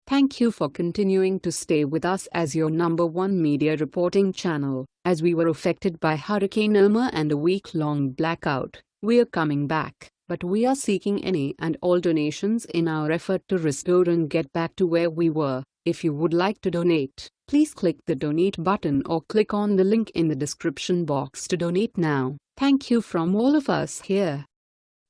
Thank you for continuing to stay with us as your #1 media reporting channel. As we were affected by Hurricane Irma and a week-long blackout, we are coming back, but we are seeking any and all donations in our effort to restore and get back to where we were. If you would like to donate, please click the donate button or click on the link in the description box to donate now. Thank you from all of us here.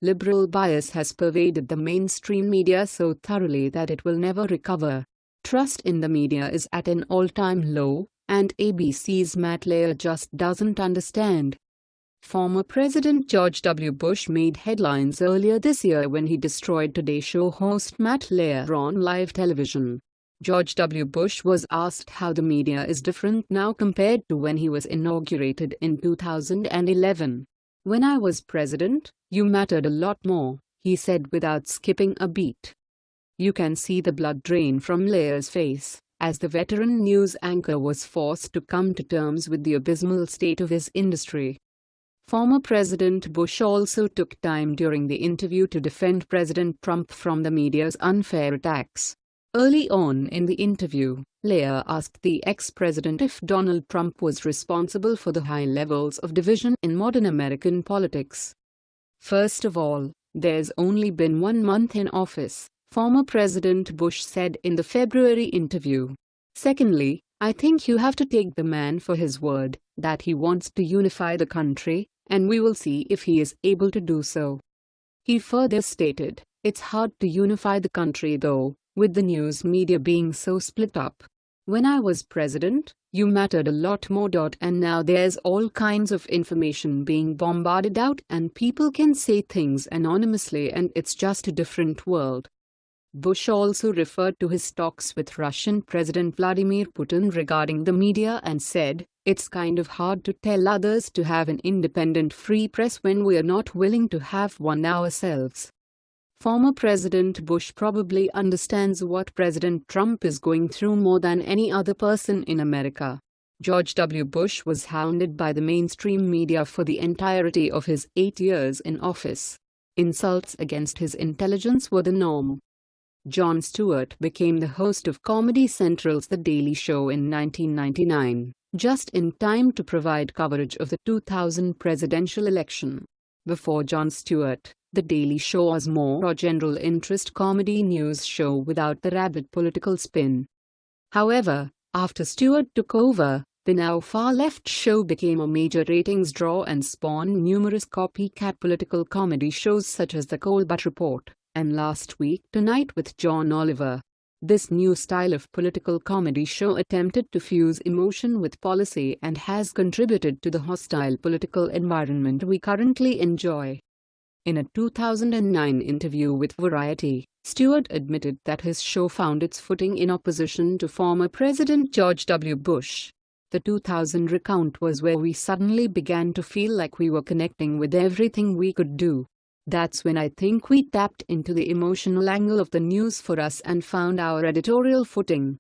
Liberal bias has pervaded the mainstream media so thoroughly that it will never recover. Trust in the media is at an all-time low, and ABC's Matt Lauer just doesn't understand. Former President George W. Bush made headlines earlier this year when he destroyed Today Show host Matt Lauer on live television. George W. Bush was asked how the media is different now compared to when he was inaugurated in 2011. "When I was president, you mattered a lot more," he said without skipping a beat. You can see the blood drain from Lauer's face, as the veteran news anchor was forced to come to terms with the abysmal state of his industry. Former President Bush also took time during the interview to defend President Trump from the media's unfair attacks. Early on in the interview, Lauer asked the ex-president if Donald Trump was responsible for the high levels of division in modern American politics. "First of all, there's only been 1 month in office," former President Bush said in the February interview. "Secondly, I think you have to take the man for his word, that he wants to unify the country, and we will see if he is able to do so." He further stated, "It's hard to unify the country though, with the news media being so split up. When I was president, you mattered a lot more. And now there's all kinds of information being bombarded out and people can say things anonymously and it's just a different world." Bush also referred to his talks with Russian President Vladimir Putin regarding the media and said, "It's kind of hard to tell others to have an independent free press when we're not willing to have one ourselves." Former President Bush probably understands what President Trump is going through more than any other person in America. George W. Bush was hounded by the mainstream media for the entirety of his 8 years in office. Insults against his intelligence were the norm. Jon Stewart became the host of Comedy Central's The Daily Show in 1999, just in time to provide coverage of the 2000 presidential election. Before Jon Stewart, The Daily Show was more a general interest comedy news show without the rabid political spin. However, after Stewart took over, the now far-left show became a major ratings draw and spawned numerous copycat political comedy shows such as The Colbert Report and Last Week Tonight with John Oliver. This new style of political comedy show attempted to fuse emotion with policy and has contributed to the hostile political environment we currently enjoy. In a 2009 interview with Variety, Stewart admitted that his show found its footing in opposition to former President George W. Bush. "The 2000 recount was where we suddenly began to feel like we were connecting with everything we could do. That's when I think we tapped into the emotional angle of the news for us and found our editorial footing."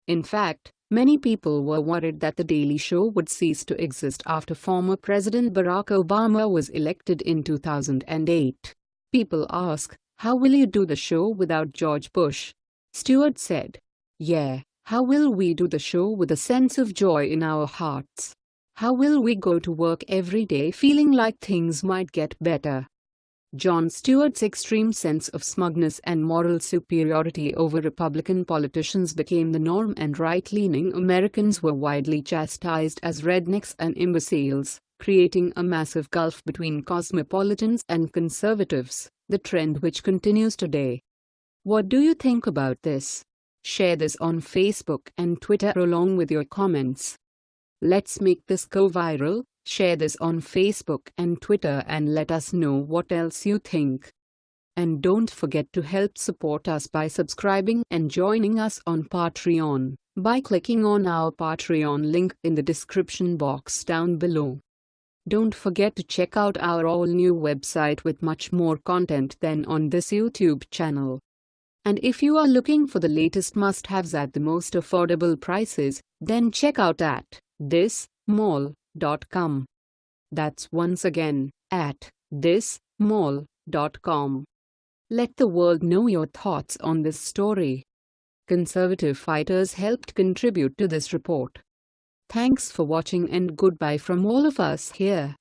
In fact, many people were worried that The Daily Show would cease to exist after former President Barack Obama was elected in 2008. People ask, "How will you do the show without George Bush?" Stewart said, "Yeah, how will we do the show with a sense of joy in our hearts? How will we go to work every day feeling like things might get better?" Jon Stewart's extreme sense of smugness and moral superiority over Republican politicians became the norm, and right-leaning Americans were widely chastised as rednecks and imbeciles, creating a massive gulf between cosmopolitans and conservatives, the trend which continues today. What do you think about this? Share this on Facebook and Twitter along with your comments. Let's make this go viral. Share this on Facebook and Twitter and let us know what else you think. And don't forget to help support us by subscribing and joining us on Patreon by clicking on our Patreon link in the description box down below. Don't forget to check out our all-new website with much more content than on this YouTube channel. And if you are looking for the latest must-haves at the most affordable prices, then check out at thismall.com. That's once again at thismall.com. Let the world know your thoughts on this story. Conservative fighters helped contribute to this report. Thanks for watching and goodbye from all of us here.